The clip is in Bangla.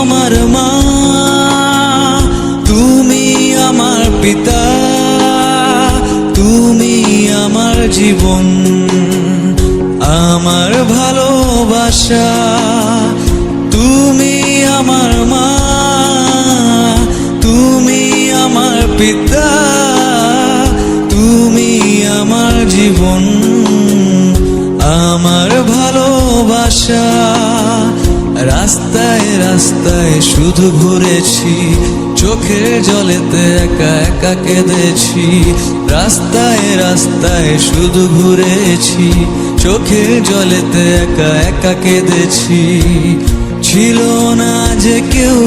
আমার মা, তুমি আমার পিতা, তুমি আমার জীবন, আমার ভালোবাসা। তুমি আমার মা, তুমি আমার পিতা, তুমি আমার জীবন, আমার ভালোবাসা। রাস্তায় রাস্তায় শুধু ঘুরেছি, চোখের জলেতে একা একা কেঁদেছি। রাস্তায় রাস্তায় শুধু ঘুরেছি, চোখের জলেতে একা একা কেঁদেছি। ছিল না যে কেউ